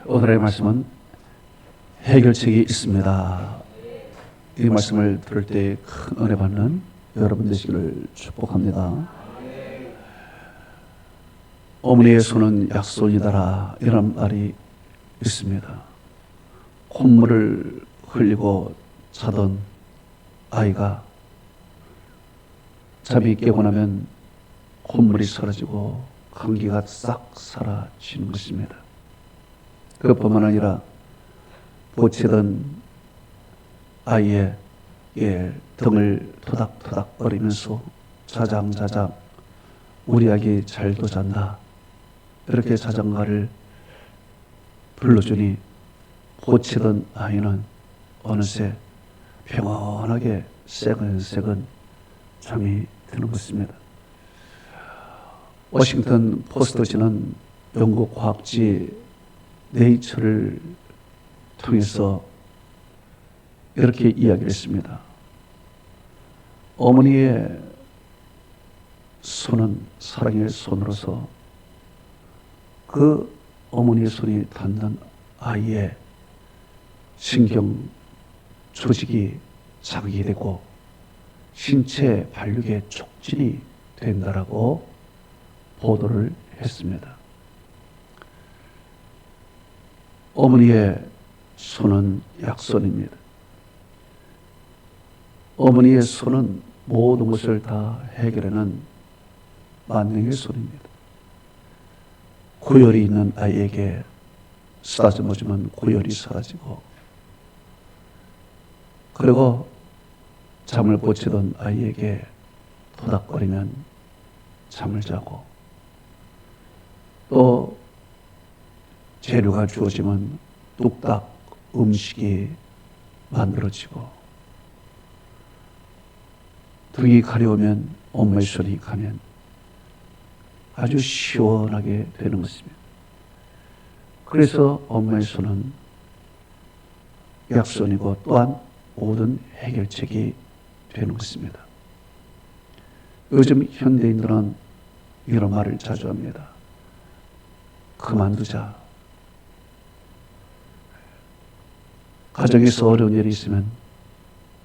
오늘의 말씀은 해결책이 있습니다. 이 말씀을 들을 때 큰 은혜 받는 여러분 되시기를 축복합니다. 어머니의 손은 약손이다라 이런 말이 있습니다. 콧물을 흘리고 자던 아이가 잠이 깨고 나면 콧물이 사라지고 감기가 싹 사라지는 것입니다. 그뿐만 아니라 보채던 아이의 등을 토닥토닥 거리면서 자장자장 우리 아기 잘도 잔다 이렇게 자장가를 불러주니 보채던 아이는 어느새 평온하게 새근새근 잠이 드는 것입니다. 워싱턴 포스트지는 영국 과학지 네이처를 통해서 이렇게 이야기를 했습니다. 어머니의 손은 사랑의 손으로서 그 어머니의 손이 닿는 아이의 신경 조직이 자극이 되고 신체 발육의 촉진이 된다라고 보도를 했습니다. 어머니의 손은 약손입니다. 어머니의 손은 모든 것을 다 해결하는 만능의 손입니다. 고열이 있는 아이에게 쓰다듬어주면 고열이 사라지고, 그리고 잠을 못 자던 아이에게 토닥거리면 잠을 자고, 또 재료가 주어지면 뚝딱 음식이 만들어지고, 등이 가려우면 엄마의 손이 가면 아주 시원하게 되는 것입니다. 그래서 엄마의 손은 약손이고 또한 모든 해결책이 되는 것입니다. 요즘 현대인들은 이런 말을 자주 합니다. 그만두자. 가정에서 어려운 일이 있으면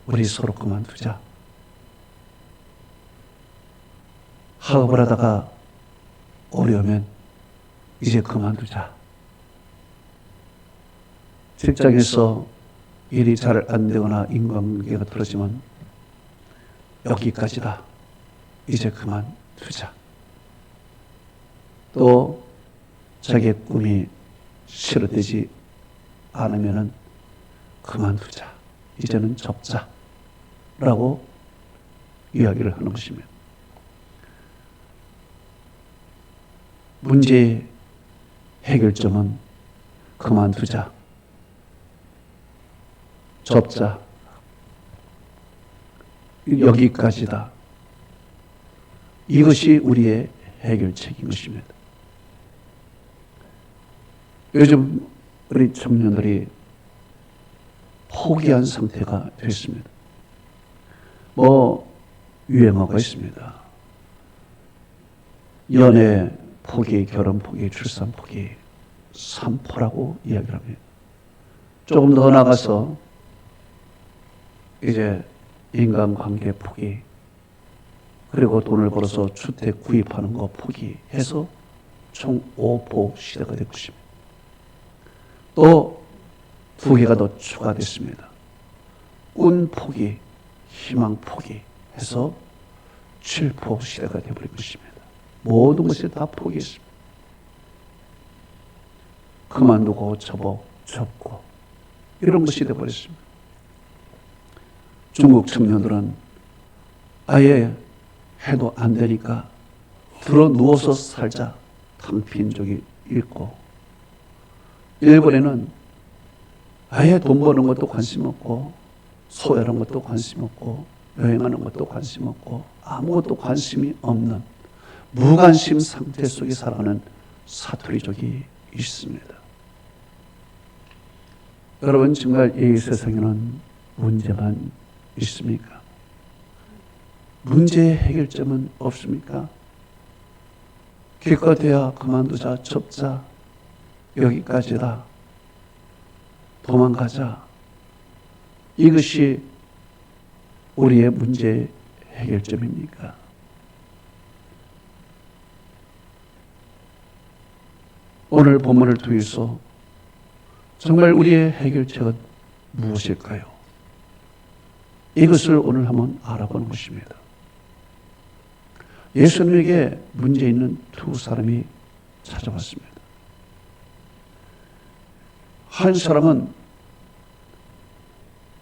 우리 서로 그만두자. 학업을 하다가 어려우면 이제 그만두자. 직장에서 일이 잘 안 되거나 인간관계가 틀어지면 여기까지다. 이제 그만두자. 또 자기의 꿈이 실현되지 않으면은 그만두자. 이제는 접자. 라고 이야기를 하는 것입니다. 문제의 해결점은 그만두자. 접자. 여기까지다. 이것이 우리의 해결책인 것입니다. 요즘 우리 청년들이 포기한 상태가 됐습니다. 유행어가 있습니다. 연애 포기, 결혼 포기, 출산 포기, 삼포라고 이야기를 합니다. 조금 더 나가서 이제 인간관계 포기, 그리고 돈을 벌어서 주택 구입하는 거 포기해서 총 5포 시대가 될 것입니다. 또 2개가 더 추가됐습니다. 꾼 포기, 희망 포기 해서 7포 시대가 되어버릴 것입니다. 모든 것을 다 포기했습니다. 그만두고 접고 이런 것이 되어버렸습니다. 중국 청년들은 아예 해도 안 되니까 들어 누워서 살자 탕핀족이 있고, 일본에는 아예 돈 버는 것도 관심 없고 소외하는 것도 관심 없고 여행하는 것도 관심 없고 아무것도 관심이 없는 무관심 상태 속에 살아가는 사투리족이 있습니다. 여러분, 정말 이 세상에는 문제만 있습니까? 문제의 해결점은 없습니까? 기껏해야 그만두자, 접자, 여기까지다. 도망가자. 이것이 우리의 문제 해결점입니까? 오늘 본문을 통해서 정말 우리의 해결책은 무엇일까요? 이것을 오늘 한번 알아보는 것입니다. 예수님에게 문제 있는 두 사람이 찾아왔습니다. 한 사람은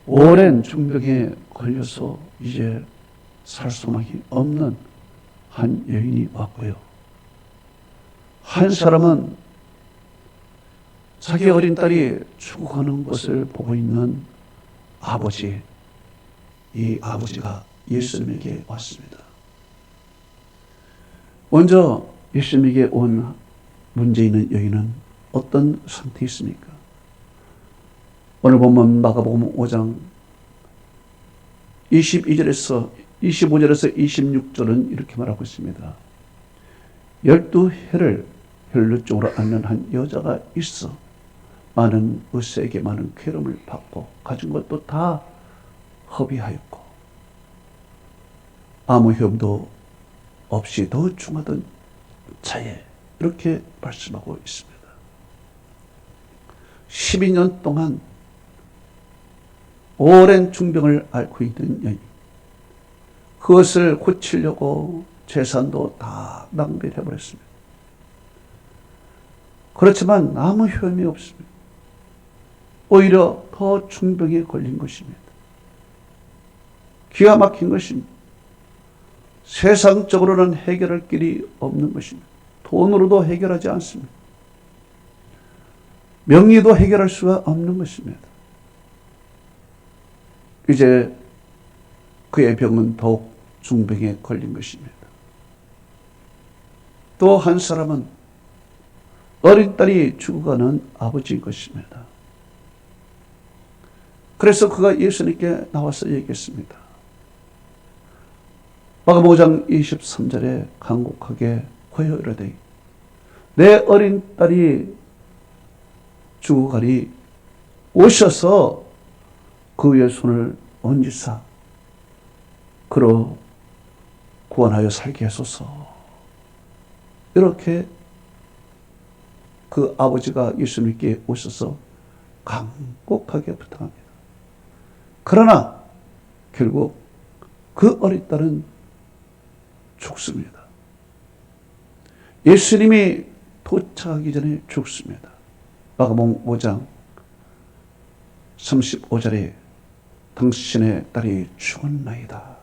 오랜 중병에 걸려서 이제 살 소망이 없는 한 여인이 왔고요. 한 사람은 자기 어린 딸이 죽어가는 것을 보고 있는 아버지, 이 아버지가 예수님에게 왔습니다. 먼저 예수님에게 온 문제 있는 여인은 어떤 상태에 있습니까? 오늘 보면 마가복음 5장 22절에서 25절에서 26절은 이렇게 말하고 있습니다. 12해를 혈루 쪽으로 앓는 한 여자가 있어 많은 의사에게 많은 괴로움을 받고 가진 것도 다 허비하였고 아무 효험도 없이 더 중하던 차에 이렇게 말씀하고 있습니다. 12년 동안 오랜 중병을 앓고 있는 여인, 그것을 고치려고 재산도 다 낭비해버렸습니다. 그렇지만 아무 효험이 없습니다. 오히려 더 중병에 걸린 것입니다. 기가 막힌 것입니다. 세상적으로는 해결할 길이 없는 것입니다. 돈으로도 해결하지 않습니다. 명의도 해결할 수가 없는 것입니다. 이제 그의 병은 더욱 중병에 걸린 것입니다. 또 한 사람은 어린 딸이 죽어가는 아버지인 것입니다. 그래서 그가 예수님께 나와서 얘기했습니다. 마가복음 5장 23절에 간곡하게 고여 이르되 내 어린 딸이 죽어가리 오셔서 그 위에 손을 얹으사 그로 구원하여 살게 하소서. 이렇게 그 아버지가 예수님께 오셔서 간곡하게 부탁합니다. 그러나 결국 그 어린 딸은 죽습니다. 예수님이 도착하기 전에 죽습니다. 마가복음 5장 35절에 당신의 딸이 죽었나이다.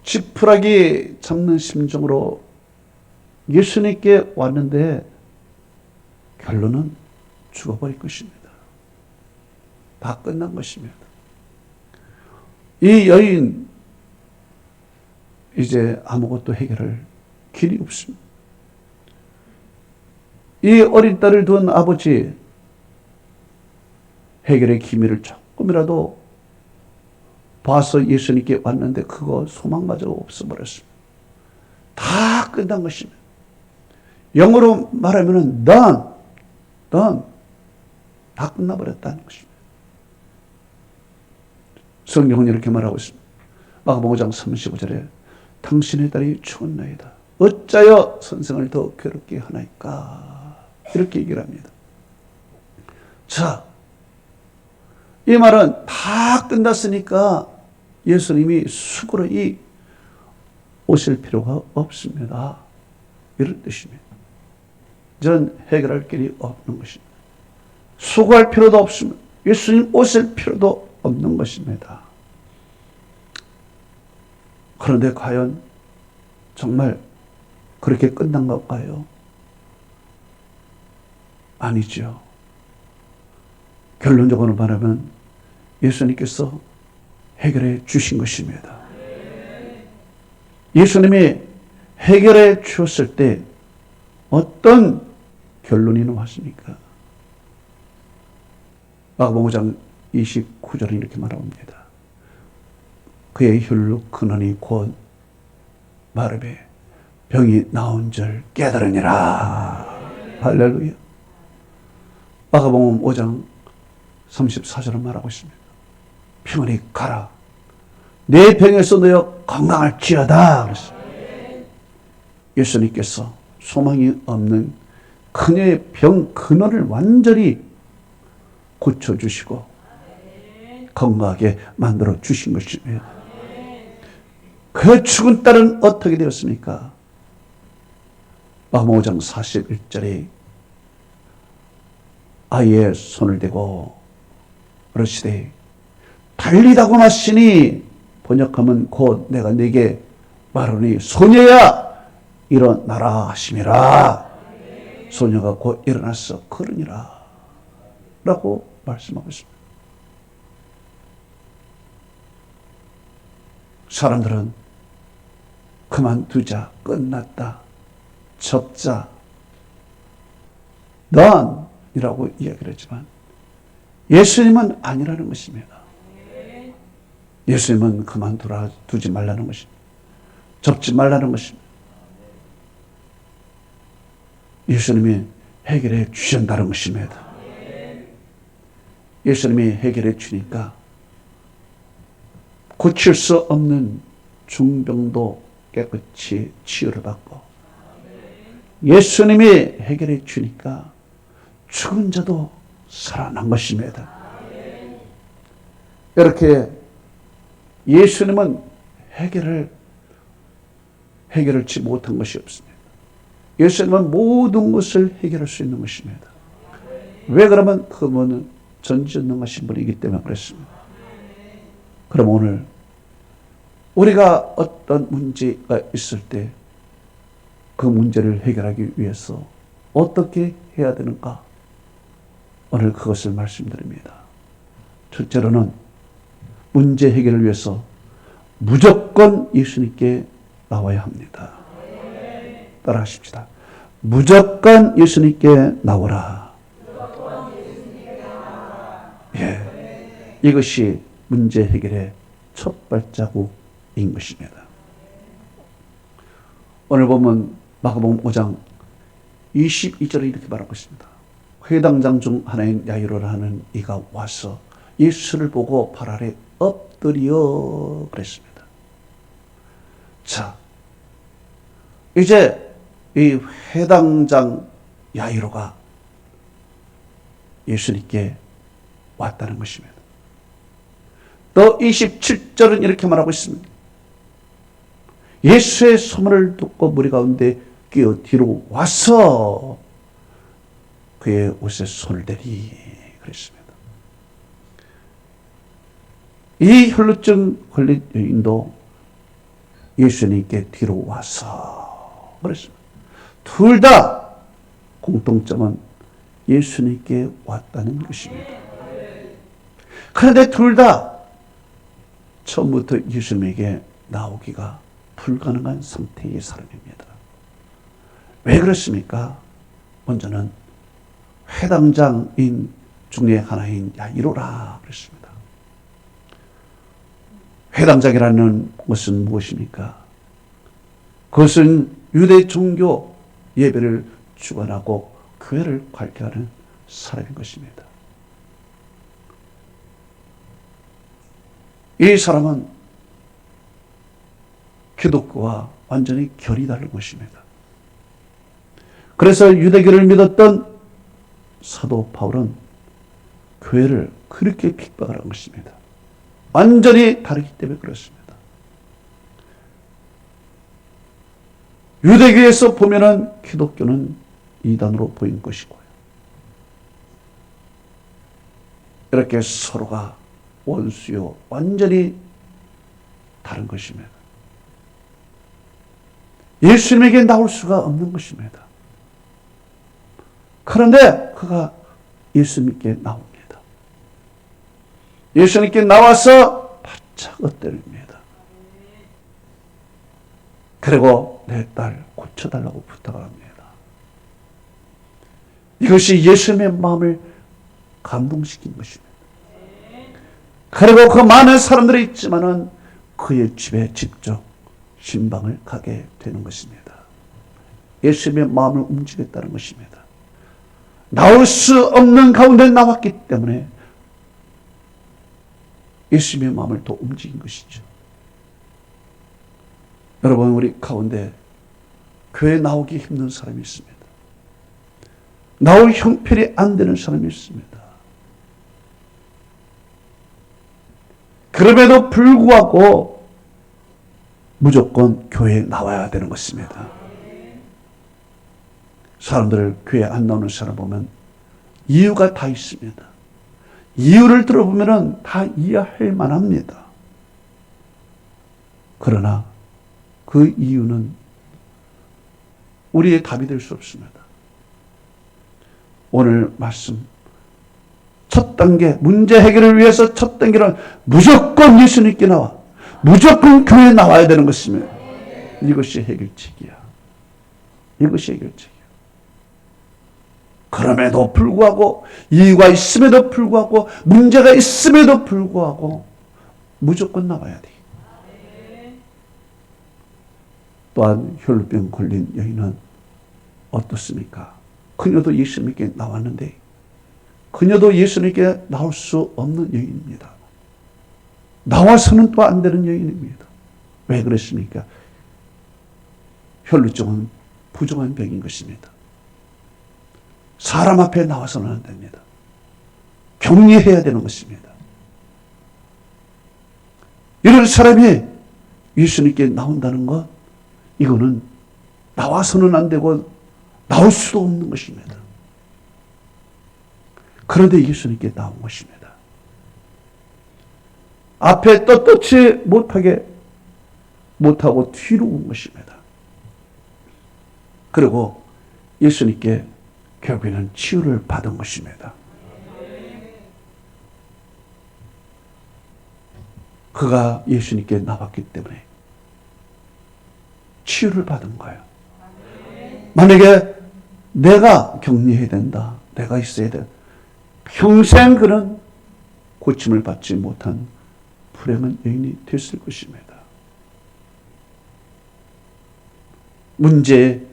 지푸라기 잡는 심정으로 예수님께 왔는데 결론은 죽어버릴 것입니다. 다 끝난 것입니다. 이 여인 이제 아무것도 해결할 길이 없습니다. 이 어린 딸을 둔 아버지 해결의 기미를 조금이라도 봐서 예수님께 왔는데 그거 소망마저 없어버렸습니다. 다 끝난 것입니다. 영어로 말하면 done 다 끝나버렸다는 것입니다. 성경은 이렇게 말하고 있습니다. 마가복음 5장 35절에 당신의 딸이 죽었나이다. 어찌하여 선생을 더 괴롭게 하나이까? 이렇게 얘기를 합니다. 자, 이 말은 다 끝났으니까 예수님이 수고로이 오실 필요가 없습니다. 이런 뜻입니다. 전 해결할 길이 없는 것입니다. 수고할 필요도 없습니다. 예수님 오실 필요도 없는 것입니다. 그런데 과연 정말 그렇게 끝난 걸까요? 아니죠. 결론적으로 말하면 예수님께서 해결해 주신 것입니다. 예수님이 해결해 주었을 때 어떤 결론이 나왔습니까? 마가복음 5장 29절은 이렇게 말합니다. 그의 혈로 근원이 곧 마르베 병이 나온 줄 깨달으니라. 할렐루야. 마가복음 5장 34절은 말하고 있습니다. 평안히 가라. 내 병에서 너여 건강할지어다. 그랬습니다. 예수님께서 소망이 없는 그녀의 병 근원을 완전히 고쳐주시고 건강하게 만들어 주신 것입니다. 그 죽은 딸은 어떻게 되었습니까? 마가복음 5장 41절에 아이의 손을 대고 그러시되 달리다고 하시니 번역하면 곧 내가 네게 말하니 소녀야 일어나라 하심이라. 소녀가 곧 일어나서 걸으니라 라고 말씀하고 있습니다. 사람들은 그만두자, 끝났다, 접자, 넌 이라고 이야기를 했지만 예수님은 아니라는 것입니다. 예수님은 두지 말라는 것입니다. 접지 말라는 것입니다. 예수님이 해결해 주신다는 것입니다. 예수님이 해결해 주니까 고칠 수 없는 중병도 깨끗이 치유를 받고 예수님이 해결해 주니까 죽은 자도 살아난 것입니다. 이렇게 예수님은 해결을치 못한 것이 없습니다. 예수님은 모든 것을 해결할 수 있는 것입니다. 왜 그러면 그분은 전지전능하신 분이기 때문에 그렇습니다. 그럼 오늘 우리가 어떤 문제가 있을 때 그 문제를 해결하기 위해서 어떻게 해야 되는가? 오늘 그것을 말씀드립니다. 첫째로는 문제 해결을 위해서 무조건 예수님께 나와야 합니다. 따라하십시다. 무조건 예수님께 나오라. 예, 이것이 문제 해결의 첫 발자국인 것입니다. 오늘 보면 마가복음 5장 22절에 이렇게 말하고 있습니다. 회당장 중 하나인 야이로라는 이가 와서 예수를 보고 발 아래 엎드려 그랬습니다. 자, 이제 이 회당장 야이로가 예수님께 왔다는 것입니다. 또 27절은 이렇게 말하고 있습니다. 예수의 소문을 듣고 무리 가운데 끼어 뒤로 와서 그의 옷에 손을 대리 그랬습니다. 이 혈루증 걸린 여인도 예수님께 뒤로 와서 그랬습니다. 둘 다 공통점은 예수님께 왔다는 것입니다. 그런데 둘 다 처음부터 예수님에게 나오기가 불가능한 상태의 사람입니다. 왜 그렇습니까? 먼저는 회당장인 중에 하나인 야이로라 그랬습니다. 회당장이라는 것은 무엇입니까? 그것은 유대 종교 예배를 주관하고 교회를 관리하는 사람인 것입니다. 이 사람은 기독교와 완전히 결이 다른 것입니다. 그래서 유대교를 믿었던 사도 바울은 교회를 그렇게 핍박을 한 것입니다. 완전히 다르기 때문에 그렇습니다. 유대교에서 보면은 기독교는 이단으로 보인 것이고요. 이렇게 서로가 원수요, 완전히 다른 것입니다. 예수님에게 나올 수가 없는 것입니다. 그런데 그가 예수님께 나옵니다. 예수님께 나와서 바짝 엎드립니다. 그리고 내 딸 고쳐달라고 부탁을 합니다. 이것이 예수님의 마음을 감동시킨 것입니다. 그리고 그 많은 사람들이 있지만은 그의 집에 직접 신방을 가게 되는 것입니다. 예수님의 마음을 움직였다는 것입니다. 나올 수 없는 가운데 나왔기 때문에 예수님의 마음을 더 움직인 것이죠. 여러분, 우리 가운데 교회 나오기 힘든 사람이 있습니다. 나올 형편이 안 되는 사람이 있습니다. 그럼에도 불구하고 무조건 교회에 나와야 되는 것입니다. 사람들을 교회 안 나오는 사람 보면 이유가 다 있습니다. 이유를 들어보면 다 이해할 만합니다. 그러나 그 이유는 우리의 답이 될 수 없습니다. 오늘 말씀 첫 단계, 문제 해결을 위해서 첫 단계는 무조건 예수님께 나와, 무조건 교회에 나와야 되는 것입니다. 이것이 해결책이야. 이것이 해결책이야. 그럼에도 불구하고, 이유가 있음에도 불구하고, 문제가 있음에도 불구하고 무조건 나와야 돼. 또한 혈루병 걸린 여인은 어떻습니까? 그녀도 예수님께 나왔는데 그녀도 예수님께 나올 수 없는 여인입니다. 나와서는 또 안 되는 여인입니다. 왜 그랬습니까? 혈루증은 부정한 병인 것입니다. 사람 앞에 나와서는 안 됩니다. 격리해야 되는 것입니다. 이런 사람이 예수님께 나온다는 것, 이거는 나와서는 안 되고 나올 수도 없는 것입니다. 그런데 예수님께 나온 것입니다. 앞에 떳떳이 못하고 뒤로 온 것입니다. 그리고 예수님께 결국에는 치유를 받은 것입니다. 그가 예수님께 나왔기 때문에 치유를 받은 거예요. 만약에 내가 격리해야 된다, 내가 있어야 돼, 평생 그는 고침을 받지 못한 불행한 여인이 됐을 것입니다. 문제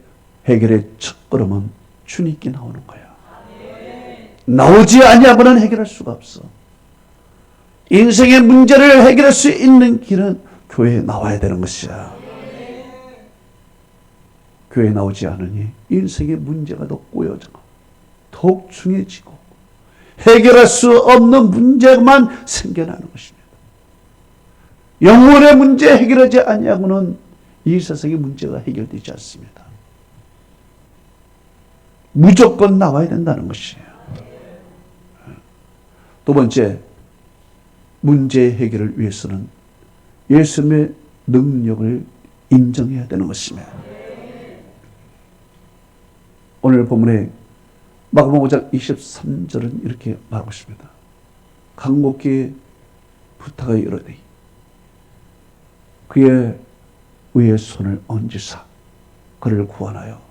해결의 첫걸음은 주님께 나오는 거야. 나오지 아니하고는 해결할 수가 없어. 인생의 문제를 해결할 수 있는 길은 교회에 나와야 되는 것이야. 교회에 나오지 않으니 인생의 문제가 더 꼬여지고 더욱 중해지고 해결할 수 없는 문제만 생겨나는 것입니다. 영혼의 문제 해결하지 아니하고는 이 세상의 문제가 해결되지 않습니다. 무조건 나와야 된다는 것이에요. 두 번째, 문제 해결을 위해서는 예수님의 능력을 인정해야 되는 것입니다. 오늘 본문에 마가복음 5장 23절은 이렇게 말하고 있습니다. 간곡히 부탁하여 이르되 그의 위에 손을 얹으사 그를 구원하여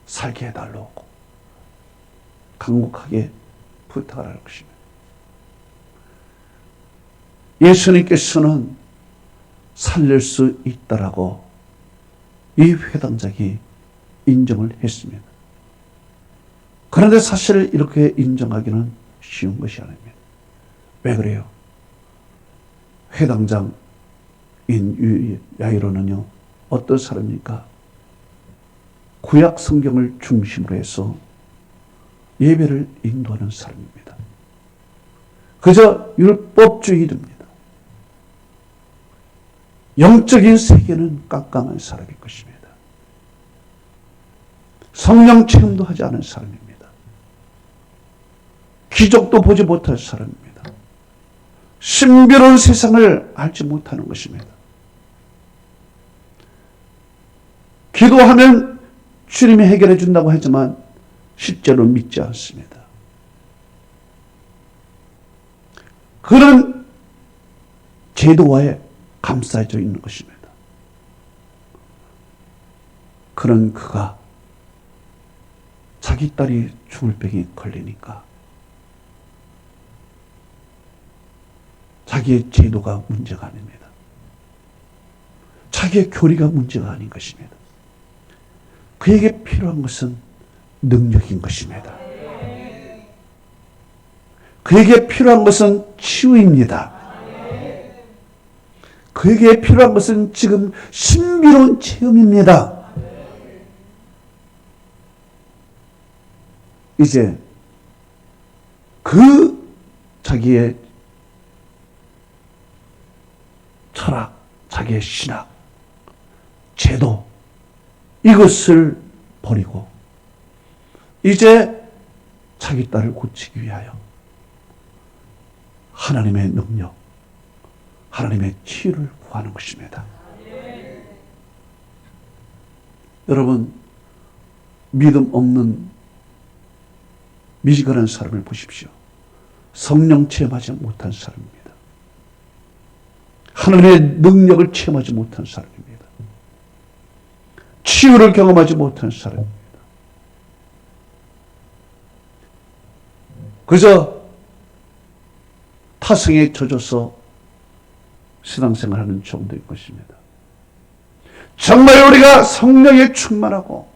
살게 해달라고 간곡하게 부탁하라는 것입니다. 예수님께서는 살릴 수 있다라고 이 회당장이 인정을 했습니다. 그런데 사실 이렇게 인정하기는 쉬운 것이 아닙니다. 왜 그래요? 회당장인 야이로는요, 어떤 사람입니까? 구약 성경을 중심으로 해서 예배를 인도하는 사람입니다. 그저 율법주의입니다. 영적인 세계는 깜깜한 사람일 것입니다. 성령 체험도 하지 않은 사람입니다. 기적도 보지 못할 사람입니다. 신비로운 세상을 알지 못하는 것입니다. 기도하면 주님이 해결해 준다고 하지만 실제로 믿지 않습니다. 그런 제도와에 감싸져 있는 것입니다. 그런 그가 자기 딸이 죽을 병에 걸리니까 자기의 제도가 문제가 아닙니다. 자기의 교리가 문제가 아닌 것입니다. 그에게 필요한 것은 능력인 것입니다. 그에게 필요한 것은 치유입니다. 그에게 필요한 것은 지금 신비로운 체험입니다. 이제 그 자기의 철학, 자기의 신학, 제도, 이것을 버리고 이제 자기 딸을 고치기 위하여 하나님의 능력, 하나님의 치유를 구하는 것입니다. 여러분, 믿음 없는 미지근한 사람을 보십시오. 성령 체험하지 못한 사람입니다. 하나님의 능력을 체험하지 못한 사람입니다. 치유를 경험하지 못한 사람입니다. 그저 타성에 젖어서 신앙생활하는 정도인 것입니다. 정말 우리가 성령에 충만하고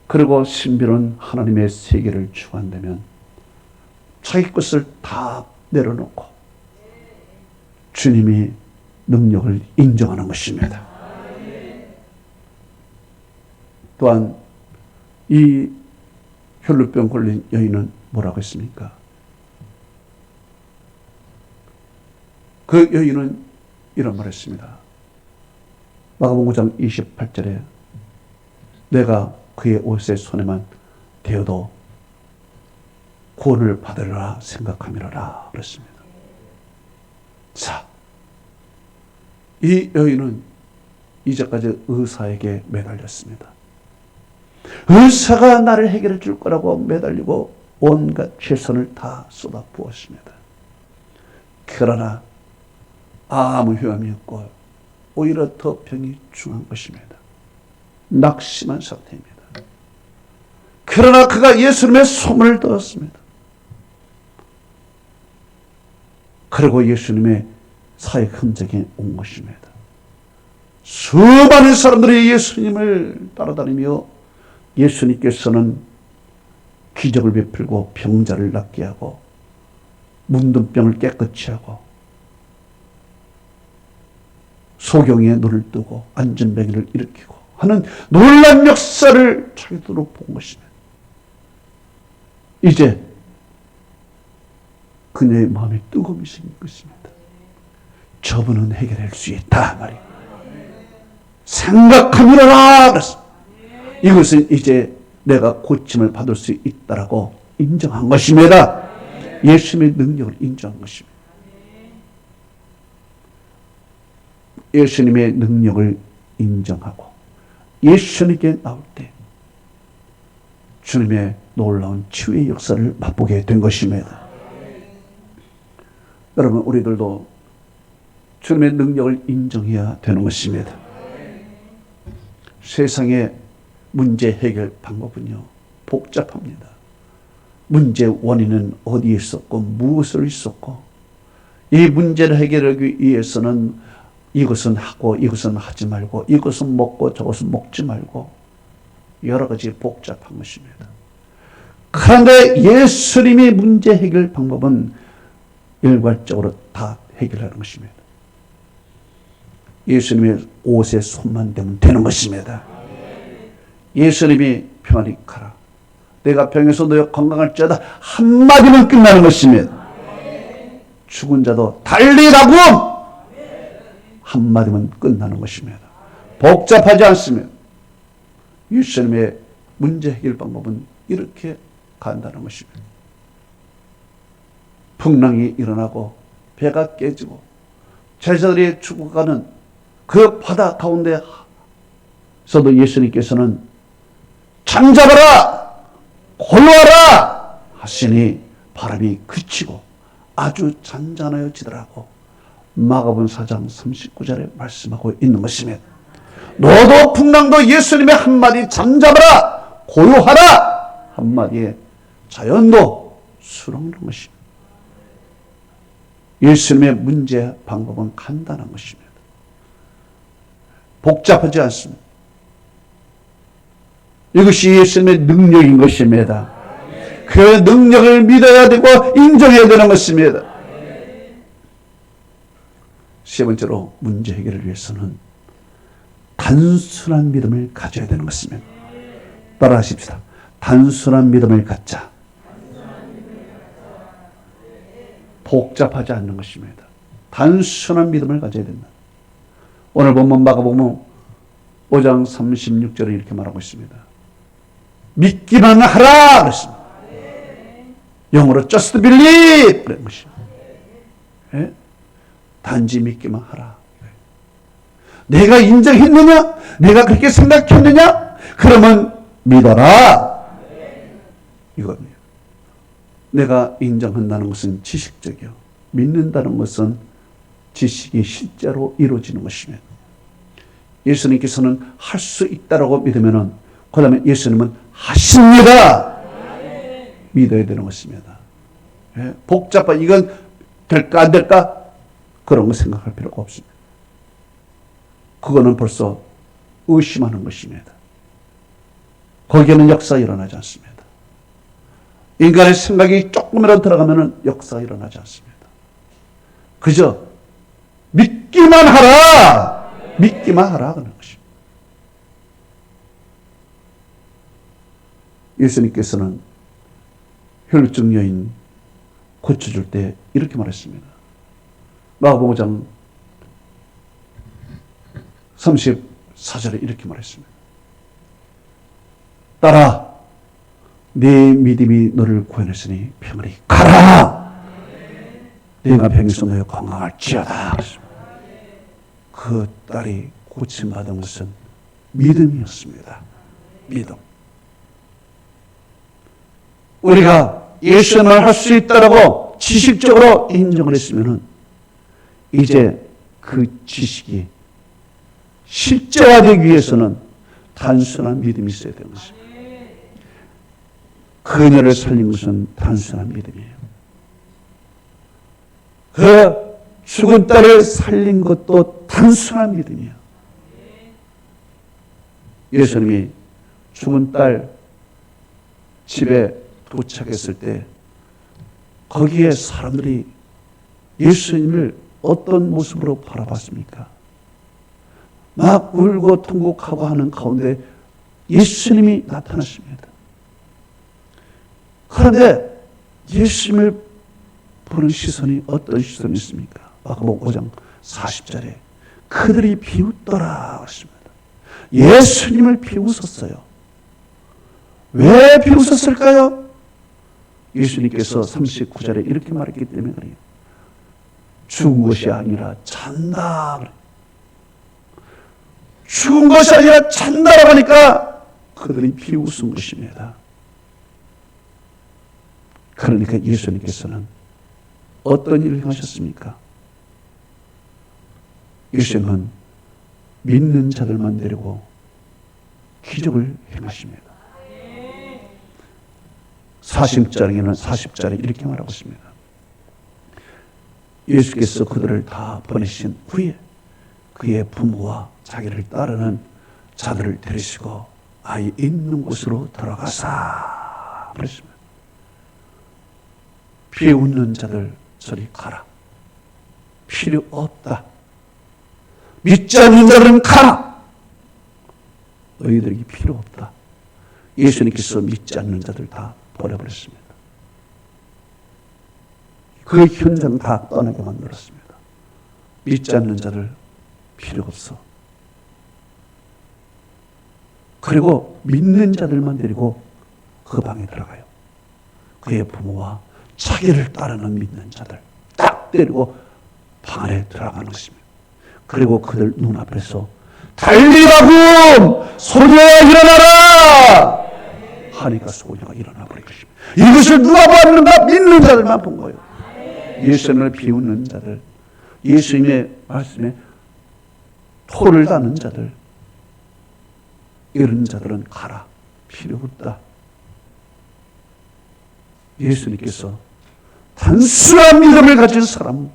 그리고 신비로운 하나님의 세계를 추구한다면 자기 것을 다 내려놓고 주님이 능력을 인정하는 것입니다. 또한 이 혈루병 걸린 여인은 뭐라고 했습니까? 그 여인은 이런 말을 했습니다. 마가복음 9장 28절에 내가 그의 옷의 손에만 대어도 구원을 받으리라 생각함이라 그랬습니다. 자, 이 여인은 이제까지 의사에게 매달렸습니다. 의사가 나를 해결해 줄 거라고 매달리고 온갖 최선을 다 쏟아부었습니다. 그러나 아무 효험이 없고 오히려 더 병이 중한 것입니다. 낙심한 상태입니다. 그러나 그가 예수님의 소문을 들었습니다. 그리고 예수님의 사역 흔적이 온 것입니다. 수많은 사람들이 예수님을 따라다니며 예수님께서는 기적을 베풀고 병자를 낫게 하고 문든 병을 깨끗이 하고 소경의 눈을 뜨고 안전병이를 일으키고 하는 놀라운 역사를 자기들로 본 것입니다. 이제 그녀의 마음에 뜨거움이 생긴 것입니다. 저분은 해결할 수 있다 말이에요. 생각하미라 그랬습니다. 이것은 이제 내가 고침을 받을 수 있다라고 인정한 것입니다. 예수님의 능력을 인정한 것입니다. 예수님의 능력을 인정하고 예수님께 나올 때 주님의 놀라운 치유의 역사를 맛보게 된 것입니다. 여러분, 우리들도 주님의 능력을 인정해야 되는 것입니다. 세상의 문제 해결 방법은요, 복잡합니다. 문제 원인은 어디에 있었고 무엇을 있었고 이 문제를 해결하기 위해서는 이것은 하고 이것은 하지 말고 이것은 먹고 저것은 먹지 말고 여러 가지 복잡한 것입니다. 그런데 예수님의 문제 해결 방법은 일괄적으로 다 해결하는 것입니다. 예수님의 옷에 손만 대면 되는 것입니다. 예수님이 평안히 가라. 내가 병에서 너의 건강할지어다 한마디면 끝나는 것입니다. 죽은 자도 달리라고 한마디면 끝나는 것입니다. 복잡하지 않습니다. 예수님의 문제 해결 방법은 이렇게 간단한 것입니다. 풍랑이 일어나고 배가 깨지고 제자들이 죽어가는 그 바다 가운데서도 예수님께서는 잠잡아라 고요하라 하시니 바람이 그치고 아주 잔잔하여지더라고 마가복음 4장 39절에 말씀하고 있는 것입니다. 너도 풍랑도 예수님의 한마디 잠잡아라 고요하라 한마디에 자연도 수렁는 것입니다. 예수님의 문제 방법은 간단한 것입니다. 복잡하지 않습니다. 이것이 예수님의 능력인 것입니다. 그 그 능력을 믿어야 되고 인정해야 되는 것입니다. 세 번째로 문제 해결을 위해서는 단순한 믿음을 가져야 되는 것입니다. 따라하십시다. 단순한 믿음을 갖자. 복잡하지 않는 것입니다. 단순한 믿음을 가져야 된다. 오늘 본문 마가복음 5장 36절에 이렇게 말하고 있습니다. 믿기만 하라 그랬습니다. 영어로 just believe 그런 것입니다. 예? 단지 믿기만 하라. 내가 인정했느냐? 내가 그렇게 생각했느냐? 그러면 믿어라. 이겁니다. 내가 인정한다는 것은 지식적이요. 믿는다는 것은 지식이 실제로 이루어지는 것입니다. 예수님께서는 할 수 있다라고 믿으면은 그 다음에 예수님은 하십니다. 믿어야 되는 것입니다. 예? 복잡한 이건 될까 안 될까? 그런 거 생각할 필요가 없습니다. 그거는 벌써 의심하는 것입니다. 거기에는 역사가 일어나지 않습니다. 인간의 생각이 조금이라도 들어가면 역사가 일어나지 않습니다. 그저 믿기만 하라! 믿기만 하라! 그런 것입니다. 예수님께서는 혈루증 여인 고쳐줄 때 이렇게 말했습니다. 마가복음 5장 34절에 이렇게 말했습니다. 딸아, 네 믿음이 너를 구원했으니 평안히 가라. 네가 병에서 너의 건강할지어다. 그 딸이 고침받은 것은 믿음이었습니다. 믿음. 우리가 예수님을 할 수 있다라고 지식적으로 인정을 했으면은 이제 그 지식이 실제화되기 위해서는 단순한 믿음이 있어야 되는 것입니다. 그녀를 살린 것은 단순한 믿음이에요. 그 죽은 딸을 살린 것도 단순한 믿음이에요. 예수님이 죽은 딸 집에 도착했을 때 거기에 사람들이 예수님을 어떤 모습으로 바라봤습니까? 막 울고 통곡하고 하는 가운데 예수님이 나타나십니다. 그런데 예수님을 보는 시선이 어떤 시선이 있습니까? 마가복음 5장 40절에 그들이 비웃더라 했습니다. 예수님을 비웃었어요. 왜 비웃었을까요? 예수님께서 39절에 이렇게 말했기 때문에 그래요. 죽은 것이 아니라 잔다. 죽은 것이 아니라 잔다라고 하니까 그들이 비웃은 것입니다. 그러니까 예수님께서는 어떤 일을 행하셨습니까? 예수님은 믿는 자들만 데리고 기적을 행하십니다. 40절에 이렇게 말하고 있습니다. 예수께서 그들을 다 보내신 후에 그의 부모와 자기를 따르는 자들을 데리시고 아이 있는 곳으로 들어가사 그랬습니다. 비웃는 자들 저리 가라. 필요 없다. 믿지 않는 자들은 가라. 너희들에게 필요 없다. 예수님께서 믿지 않는 자들 다 버려버렸습니다. 그 현장 다 떠나게 만들었습니다. 믿지 않는 자들 필요 없어. 그리고 믿는 자들만 데리고 그 방에 들어가요. 그의 부모와 자기를 따르는 믿는 자들 딱 데리고 방 안에 들어가는 것입니다. 그리고 그들 눈앞에서 달리라고 소녀야 일어나라 하니까 소녀가 일어나 버린 것입니다. 이것을 누가 봤는가? 믿는 자들만 본 거예요. 예수님을 비웃는 자들, 예수님의 말씀에 토를 다는 자들, 이런 자들은 가라. 필요 없다. 예수님께서 단순한 믿음을 가진 사람,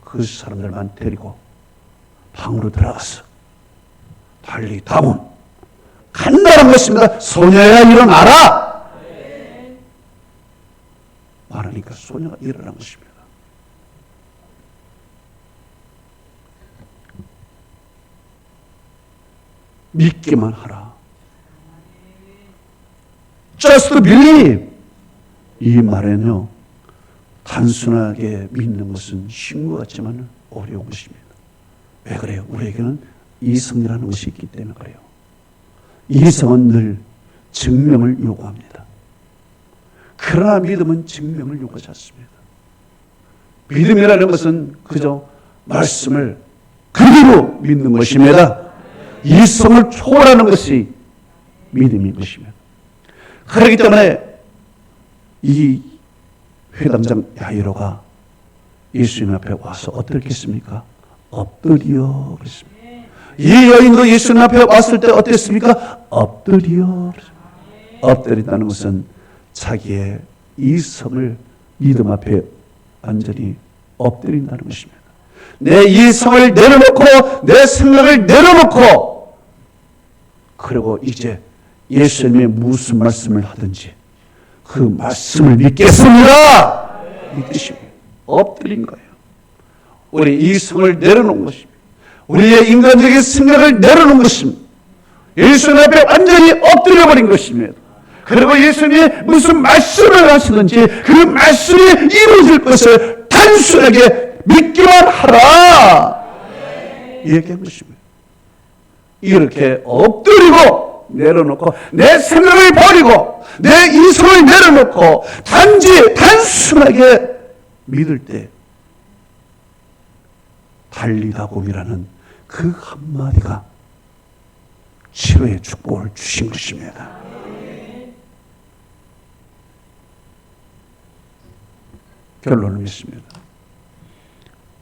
그 사람들만 데리고 방으로 들어가서 달리 다문 간다는 것입니다. 소녀야 일어나라. 소녀가 일어난 것입니다. 믿기만 하라. Just believe. 이 말에는요, 단순하게 믿는 것은 쉬운 것 같지만 어려운 것입니다. 왜 그래요? 우리에게는 이성이라는 것이 있기 때문에 그래요. 이성은 늘 증명을 요구합니다. 그러나 믿음은 증명을 요구하지 않습니다. 믿음이라는 것은 그저 말씀을 그대로 믿는 것입니다. 이성을 초월하는 것이 믿음인 것입니다. 그렇기 때문에 이 회당장 야이로가 예수님 앞에 와서 어떻게 했습니까? 엎드려 그랬습니다. 이 여인도 예수님 앞에 왔을 때 어땠습니까? 엎드려. 엎드린다는 것은 자기의 이성을 믿음 앞에 완전히 엎드린다는 것입니다. 내 이성을 내려놓고 내 생각을 내려놓고 그리고 이제 예수님이 무슨 말씀을 하든지 그 말씀을 믿겠습니다. 이 뜻입니다. 엎드린 거예요. 우리 이성을 내려놓은 것입니다. 우리의 인간적인 생각을 내려놓은 것입니다. 예수님 앞에 완전히 엎드려버린 것입니다. 그리고 예수님이 무슨 말씀을 하시든지 그 말씀이 이루어질 것을 단순하게 믿기만 하라. 얘기한 것입니다. 이렇게 엎드리고 내려놓고 내 생각을 버리고 내 이성을 내려놓고 단순하게 믿을 때 달리다곰이라는 그 한마디가 치료의 축복을 주신 것입니다. 결론을 맺습니다.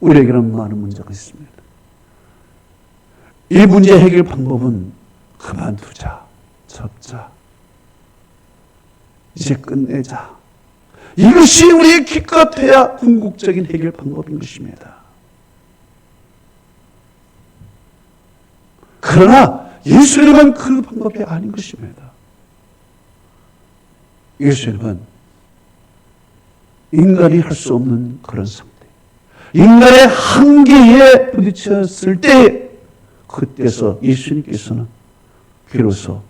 우리에게는 많은 문제가 있습니다. 이 문제 해결 방법은 그만두자, 접자, 이제 끝내자. 이것이 우리의 기껏해야 궁극적인 해결 방법인 것입니다. 그러나 예수님은 그 방법이 아닌 것입니다. 예수님은 인간이 할 수 없는 그런 상태, 인간의 한계에 부딪혔을 때 그때서 예수님께서는 비로소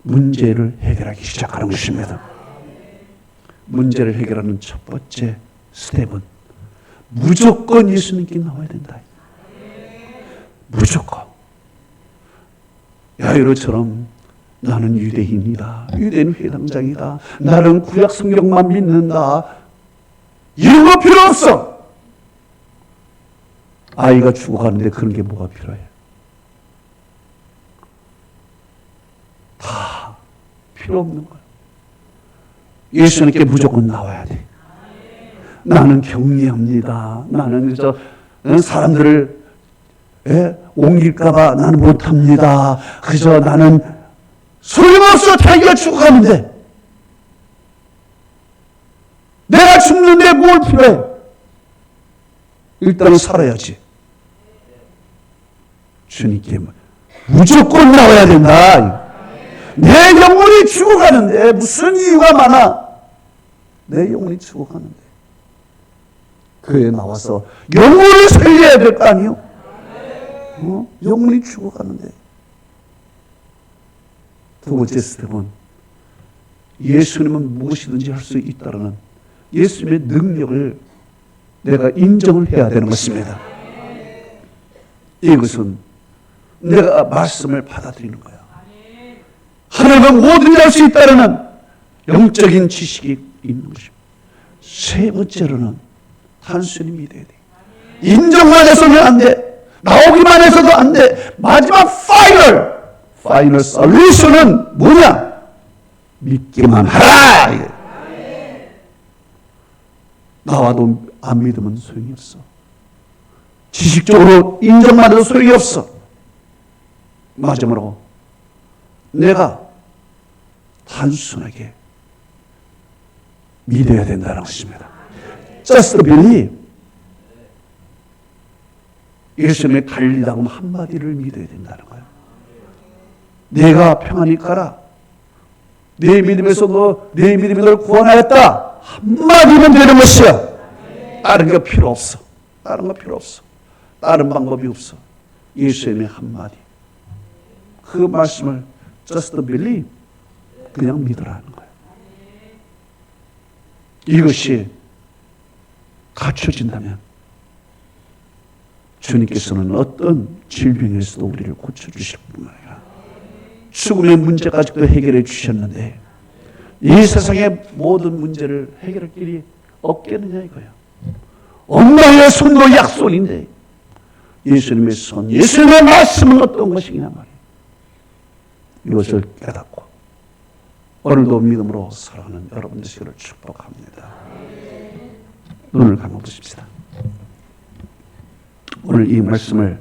문제를 해결하기 시작하는 것입니다. 문제를 해결하는 첫 번째 스텝은 무조건 예수님께 나와야 된다. 무조건. 야이로처럼 나는 유대인이다. 유대인 회당장이다. 나는 구약 성경만 믿는다. 이런 거 필요 없어. 아이가 죽어가는데 그런 게 뭐가 필요해? 다 필요 없는 거야. 예수님께 무조건 나와야 돼. 나는 격리합니다. 나는 사람들을 옮길까봐 나는 못합니다. 그저 나는 소용없어. 자기가 죽어가는데 내가 죽는데 뭘 필요해? 일단은 살아야지. 주님께 무조건 나와야 된다. 내 영혼이 죽어가는데 무슨 이유가 많아? 내 영혼이 죽어가는데 그에 나와서 영혼을 살려야 될 거 아니요? 영혼이 죽어가는데. 두 번째 스텝은 예수님은 무엇이든지 할 수 있다는 예수님의 능력을 내가 인정을 해야 되는 것입니다. 이것은 내가 말씀을 받아들이는 거야. 하나님은 뭐든지 할 수 있다는 영적인 지식이 있는 것입니다. 세 번째로는 단순히 믿어야 돼. 인정만 해서는 안 돼. 나오기만 해서도 안 돼. 마지막 파이널 솔루션은 뭐냐? 믿기만 하라. 나와도 안 믿으면 소용이 없어. 지식적으로 인정만 해도 소용이 없어. 마지막으로 내가 단순하게 믿어야 된다는 것입니다. Just believe. 예수님의 달리다고 한마디를 믿어야 된다는 거예요. 내가 평안히 가라. 내 믿음에서 내 믿음이 널 구원하였다. 한마디면 되는 것이야. 다른 거 필요 없어. 다른 거 필요 없어. 다른 방법이 없어. 예수님의 한마디. 그 말씀을 just believe, 그냥 믿으라는 거예요. 이것이 갖춰진다면 주님께서는 어떤 질병에서도 우리를 고쳐주실 뿐이에요. 죽음의 문제까지도 해결해 주셨는데 이 세상의 모든 문제를 해결할 길이 없겠느냐 이거예요. 엄마의 손도 약손인데 예수님의 손, 예수님의 말씀은 어떤 것이냐 말이에요. 이것을 깨닫고 오늘도 믿음으로 살아가는 여러분 되시기를 축복합니다. 눈을 감아보십시다. 오늘 이 말씀을